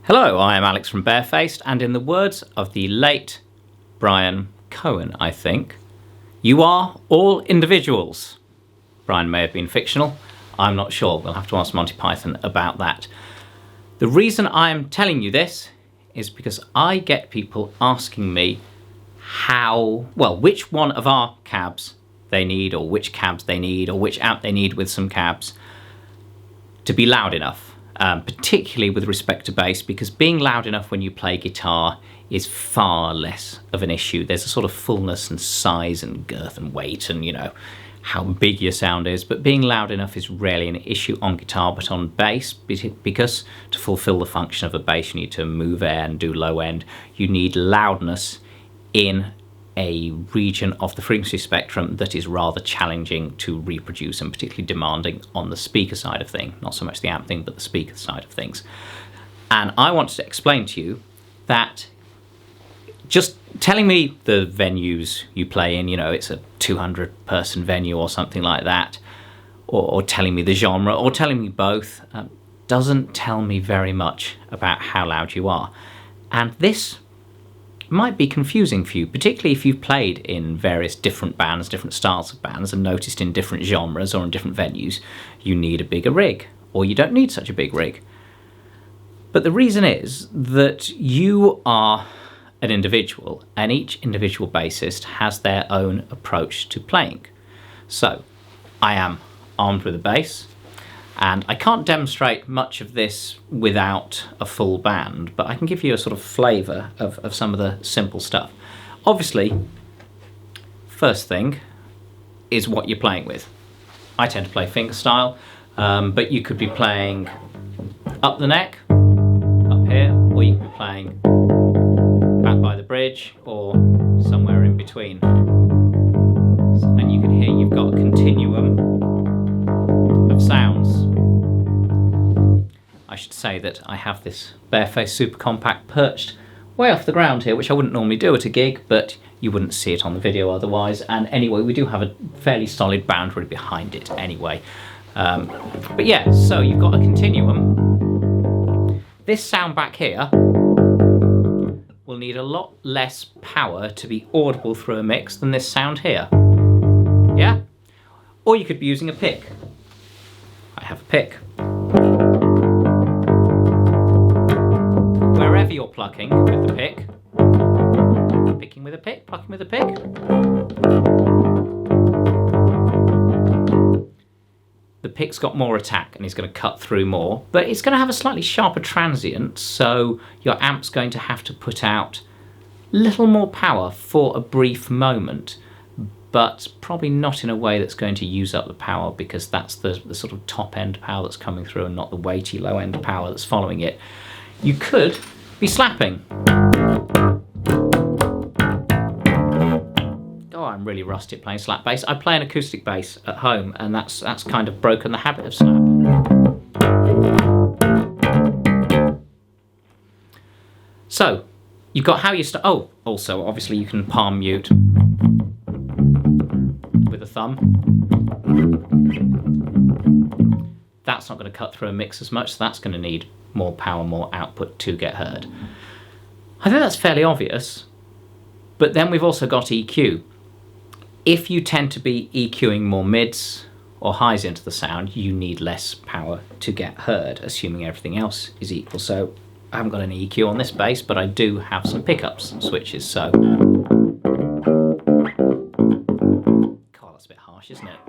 Hello, I am Alex from Barefaced, and in the words of the late Brian Cohen, I think, you are all individuals. Brian may have been fictional, I'm not sure. We'll have to ask Monty Python about that. The reason I am telling you this is because I get people asking me which one of our cabs they need, or which cabs they need, or which amp they need with some cabs to be loud enough. Particularly with respect to bass, because being loud enough when you play guitar is far less of an issue. There's a sort of fullness and size and girth and weight and, how big your sound is, but being loud enough is rarely an issue on guitar, but on bass, because to fulfill the function of a bass you need to move air and do low end, you need loudness in a region of the frequency spectrum that is rather challenging to reproduce and particularly demanding on the speaker side of things, not so much the amp thing, but the speaker side of things. And I wanted to explain to you that just telling me the venues you play in, it's a 200-person venue or something like that, or telling me the genre, or telling me both, doesn't tell me very much about how loud you are. And this might be confusing for you, particularly if you've played in various different bands, different styles of bands, and noticed in different genres or in different venues you need a bigger rig, or you don't need such a big rig. But the reason is that you are an individual, and each individual bassist has their own approach to playing. So, I am armed with a bass, and I can't demonstrate much of this without a full band, but I can give you a sort of flavour of some of the simple stuff. Obviously, first thing is what you're playing with. I tend to play fingerstyle, but you could be playing up the neck, up here, or you could be playing back by the bridge, or somewhere in between. And you can hear you've got a continuum of sounds. I should say that I have this Barefaced Super Compact perched way off the ground here, which I wouldn't normally do at a gig, but you wouldn't see it on the video otherwise. And anyway, we do have a fairly solid boundary behind it anyway. But yeah, so you've got a continuum. This sound back here will need a lot less power to be audible through a mix than this sound here. Yeah? Or you could be using a pick. I have a pick. Wherever you're plucking with the pick, picking with a pick, plucking with a pick, the pick's got more attack and is going to cut through more, but it's going to have a slightly sharper transient, so your amp's going to have to put out a little more power for a brief moment, but probably not in a way that's going to use up the power, because that's the sort of top end power that's coming through and not the weighty low end power that's following it. You could be slapping. Oh, I'm really rusty at playing slap bass. I play an acoustic bass at home, and that's kind of broken the habit of slap. So, you've got how you start. Oh, also, obviously you can palm mute with a thumb. That's not going to cut through a mix as much, so that's going to need more power, more output to get heard. I think that's fairly obvious, but then we've also got EQ. If you tend to be EQing more mids or highs into the sound, you need less power to get heard, assuming everything else is equal. So I haven't got any EQ on this bass, but I do have some pickups and switches, so. God, that's a bit harsh, isn't it?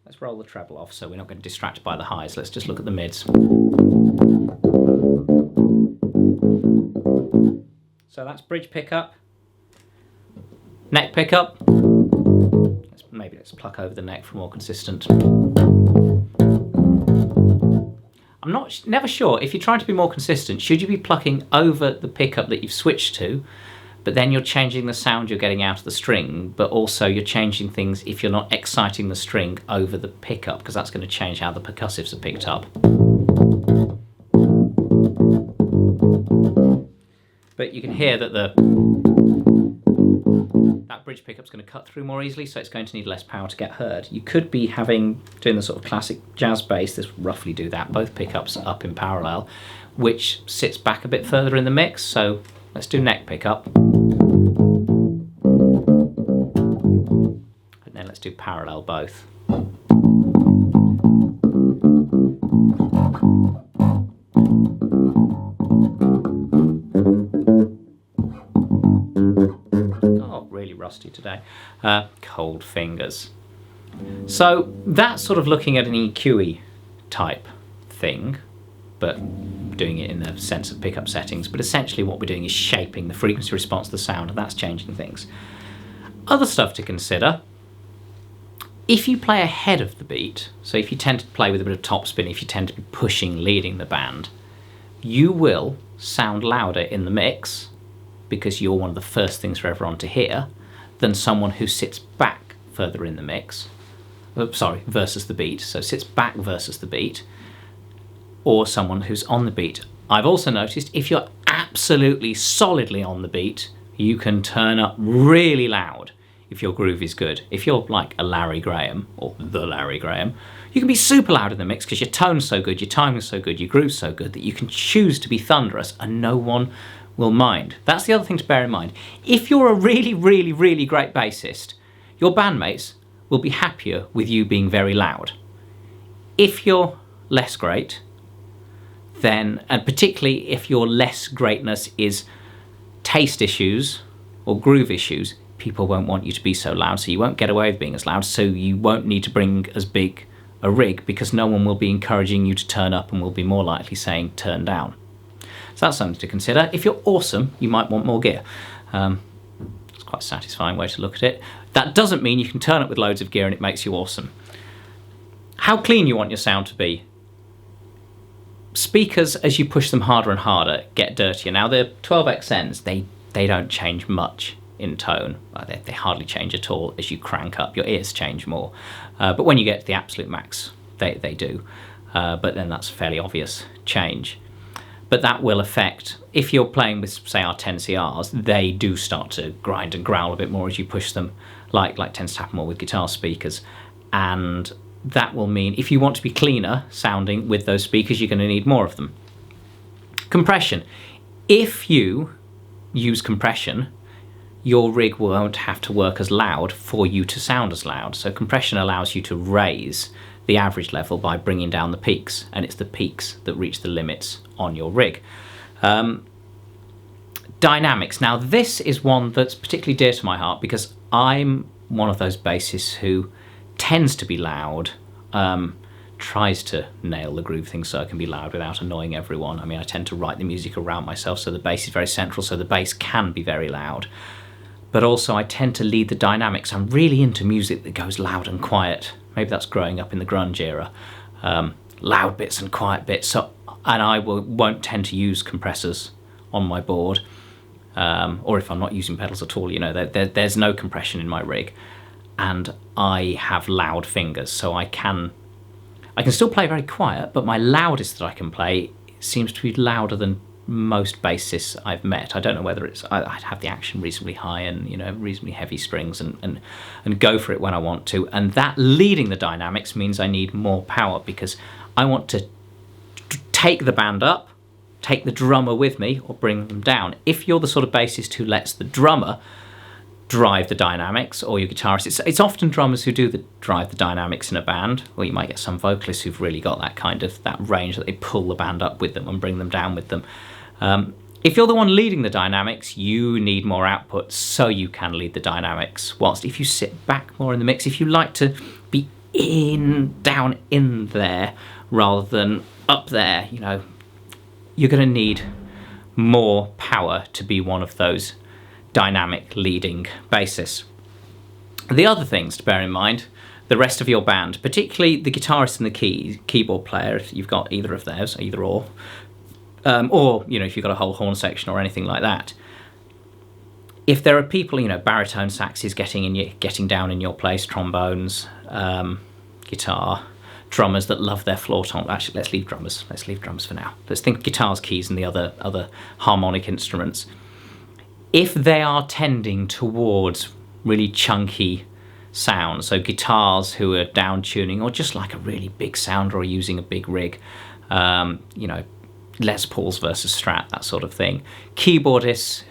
Let's roll the treble off so we're not getting distracted by the highs. Let's just look at the mids. So that's bridge pickup, neck pickup. Maybe let's pluck over the neck for more consistent. I'm never sure, if you're trying to be more consistent, should you be plucking over the pickup that you've switched to, but then you're changing the sound you're getting out of the string, but also you're changing things if you're not exciting the string over the pickup, because that's going to change how the percussives are picked up. But you can hear that the that bridge pickup's going to cut through more easily, so it's going to need less power to get heard. You could be doing the sort of classic jazz bass. This will roughly do that. Both pickups are up in parallel, which sits back a bit further in the mix. So let's do neck pickup. And then let's do parallel both. Rusty today. Cold fingers. So that's sort of looking at an EQ-y type thing, but doing it in the sense of pickup settings. But essentially what we're doing is shaping the frequency response to the sound, and that's changing things. Other stuff to consider: if you play ahead of the beat, so if you tend to play with a bit of topspin, if you tend to be pushing, leading the band, you will sound louder in the mix because you're one of the first things for everyone to hear, than someone who sits back further in the mix, versus the beat, so sits back versus the beat, or someone who's on the beat. I've also noticed if you're absolutely solidly on the beat, you can turn up really loud if your groove is good. If you're like a Larry Graham, or the Larry Graham, you can be super loud in the mix because your tone's so good, your timing's so good, your groove's so good that you can choose to be thunderous and no one will mind. That's the other thing to bear in mind. If you're a really, really, really great bassist, your bandmates will be happier with you being very loud. If you're less great, then, and particularly if your less greatness is taste issues or groove issues, people won't want you to be so loud, so you won't get away with being as loud, so you won't need to bring as big a rig because no one will be encouraging you to turn up and will be more likely saying turn down. So that's something to consider. If you're awesome, you might want more gear. It's quite a satisfying way to look at it. That doesn't mean you can turn up with loads of gear and it makes you awesome. How clean you want your sound to be. Speakers, as you push them harder and harder, get dirtier. Now the 12XNs, they don't change much in tone. They hardly change at all as you crank up. Your ears change more. But when you get to the absolute max, they do. But then that's a fairly obvious change. But that will affect, if you're playing with, say, our 10CRs, they do start to grind and growl a bit more as you push them, like tends to happen more with guitar speakers. And that will mean, if you want to be cleaner sounding with those speakers, you're going to need more of them. Compression. If you use compression, your rig won't have to work as loud for you to sound as loud. So compression allows you to raise the average level by bringing down the peaks, and it's the peaks that reach the limits on your rig. Dynamics. Now this is one that's particularly dear to my heart because I'm one of those bassists who tends to be loud, tries to nail the groove thing so I can be loud without annoying everyone. I mean, I tend to write the music around myself, so the bass is very central, so the bass can be very loud. But also I tend to lead the dynamics. I'm really into music that goes loud and quiet. Maybe that's growing up in the grunge era. Loud bits and quiet bits. And I won't tend to use compressors on my board. Or if I'm not using pedals at all, you know, there's no compression in my rig. And I have loud fingers, so I can still play very quiet, but my loudest that I can play seems to be louder than most bassists I've met. I don't know whether it's I have the action reasonably high and, you know, reasonably heavy strings and go for it when I want to, and that leading the dynamics means I need more power because I want to take the band up, take the drummer with me, or bring them down. If you're the sort of bassist who lets the drummer drive the dynamics, or your guitarist, it's often drummers who do drive the dynamics in a band, or you might get some vocalists who've really got that range that they pull the band up with them and bring them down with them. If you're the one leading the dynamics, you need more output so you can lead the dynamics. Whilst if you sit back more in the mix, if you like to be down in there rather than up there, you know, you're going to need more power to be one of those dynamic leading bassists. The other things to bear in mind, the rest of your band, particularly the guitarist and the keyboard player, if you've got either of those, either or you know, if you've got a whole horn section or anything like that. If there are people, you know, baritone saxes getting down in your place, trombones, guitar, drummers that love their floor tom. Actually, let's leave drummers for now. Let's think guitars, keys, and the other harmonic instruments. If they are tending towards really chunky sound. So guitars who are down tuning, or just like a really big sounder, or using a big rig, you know, Les Pauls versus Strat, that sort of thing. Keyboardists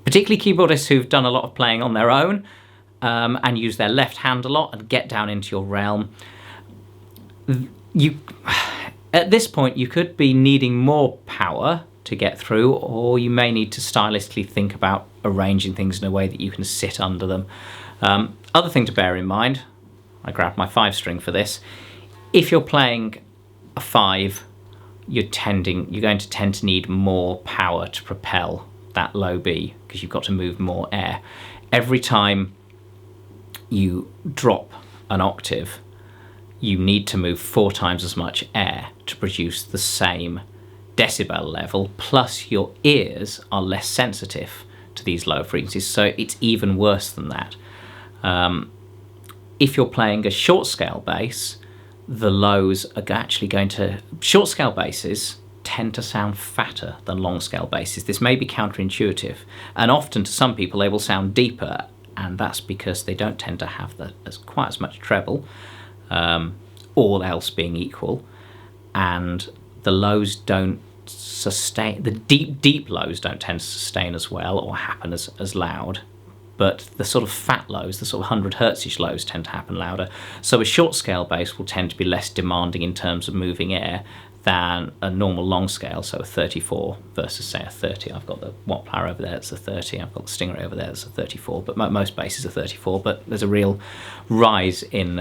particularly keyboardists who've done a lot of playing on their own, and use their left hand a lot and get down into your realm. At this point, you could be needing more power to get through, or you may need to stylistically think about arranging things in a way that you can sit under them. Other thing to bear in mind, I grabbed my 5-string for this. If you're playing a 5, you're going to tend to need more power to propel that low B, because you've got to move more air. Every time you drop an octave, you need to move 4 times as much air to produce the same decibel level, plus your ears are less sensitive to these low frequencies, so it's even worse than that. If you're playing a short scale bass, the lows are actually going to... Short scale basses tend to sound fatter than long scale basses. This may be counterintuitive, and often to some people they will sound deeper, and that's because they don't tend to have quite as much treble, all else being equal, and the lows don't sustain, the deep lows don't tend to sustain as well or happen as loud, but the sort of fat lows, the sort of 100 hertz-ish lows, tend to happen louder. So a short scale bass will tend to be less demanding in terms of moving air than a normal long scale, so a 34 versus say a 30. I've got the Watt Player over there, it's a 30. I've got the Stingray over there, it's a 34. But most basses are 34. But there's a real rise in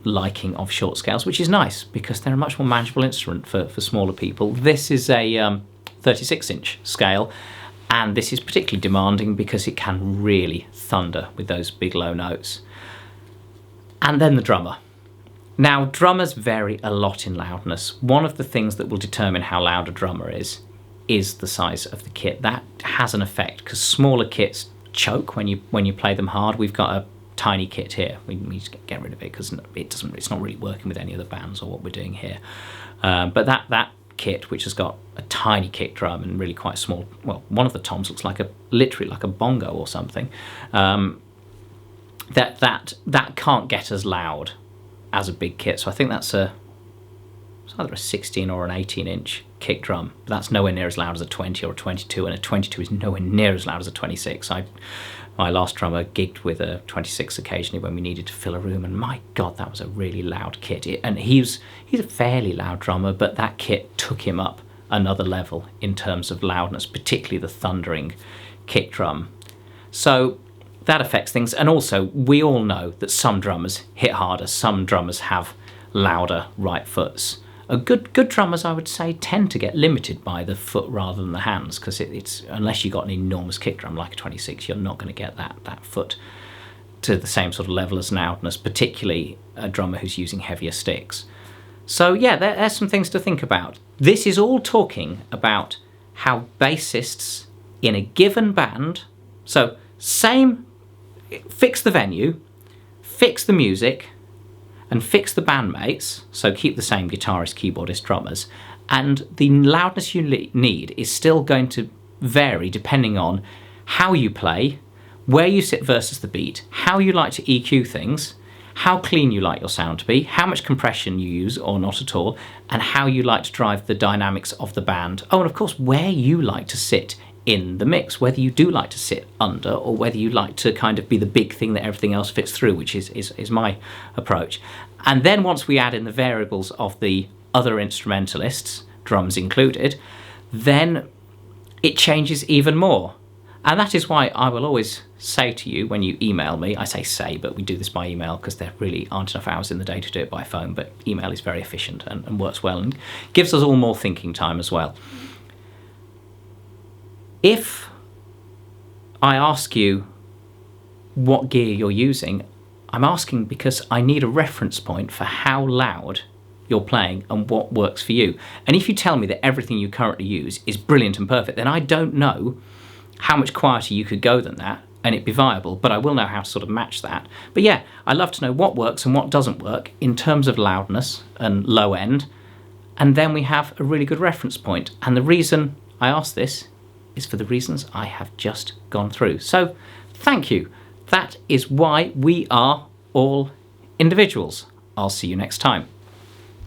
liking of short scales, which is nice because they're a much more manageable instrument for smaller people. This is a 36-inch scale, and this is particularly demanding because it can really thunder with those big low notes. And then the drummer. Now, drummers vary a lot in loudness. One of the things that will determine how loud a drummer is the size of the kit. That has an effect because smaller kits choke when you play them hard. We've got a tiny kit here. We need to get rid of it because it's not really working with any of the bands or what we're doing here. But that kit, which has got a tiny kick drum and really quite small, well, one of the toms looks literally like a bongo or something. That can't get as loud as a big kit, so I think it's either a 16 or an 18-inch kick drum. But that's nowhere near as loud as a 20 or a 22, and a 22 is nowhere near as loud as a 26. My last drummer gigged with a 26 occasionally when we needed to fill a room, and my God, that was a really loud kit. And he's a fairly loud drummer, but that kit took him up another level in terms of loudness, particularly the thundering kick drum. So that affects things, and also we all know that some drummers hit harder, some drummers have louder right foots. Good drummers, I would say, tend to get limited by the foot rather than the hands, because it's unless you've got an enormous kick drum like a 26, you're not going to get that foot to the same sort of level as loudness, particularly a drummer who's using heavier sticks. So yeah, there's some things to think about. This is all talking about how bassists in a given band, so fix the venue, fix the music, and fix the bandmates, so keep the same guitarist, keyboardist, drummers, and the loudness you need is still going to vary depending on how you play, where you sit versus the beat, how you like to EQ things, how clean you like your sound to be, how much compression you use or not at all, and how you like to drive the dynamics of the band. Oh, and of course, where you like to sit in the mix, whether you do like to sit under or whether you like to kind of be the big thing that everything else fits through, which is my approach. And then once we add in the variables of the other instrumentalists, drums included, then it changes even more. And that is why I will always say to you when you email me, I say, but we do this by email because there really aren't enough hours in the day to do it by phone, but email is very efficient and works well and gives us all more thinking time as well. If I ask you what gear you're using, I'm asking because I need a reference point for how loud you're playing and what works for you. And if you tell me that everything you currently use is brilliant and perfect, then I don't know how much quieter you could go than that and it'd be viable, but I will know how to sort of match that. But yeah, I love to know what works and what doesn't work in terms of loudness and low end, and then we have a really good reference point. And the reason I ask this is for the reasons I have just gone through. So thank you That is why we are all individuals. I'll see you next time.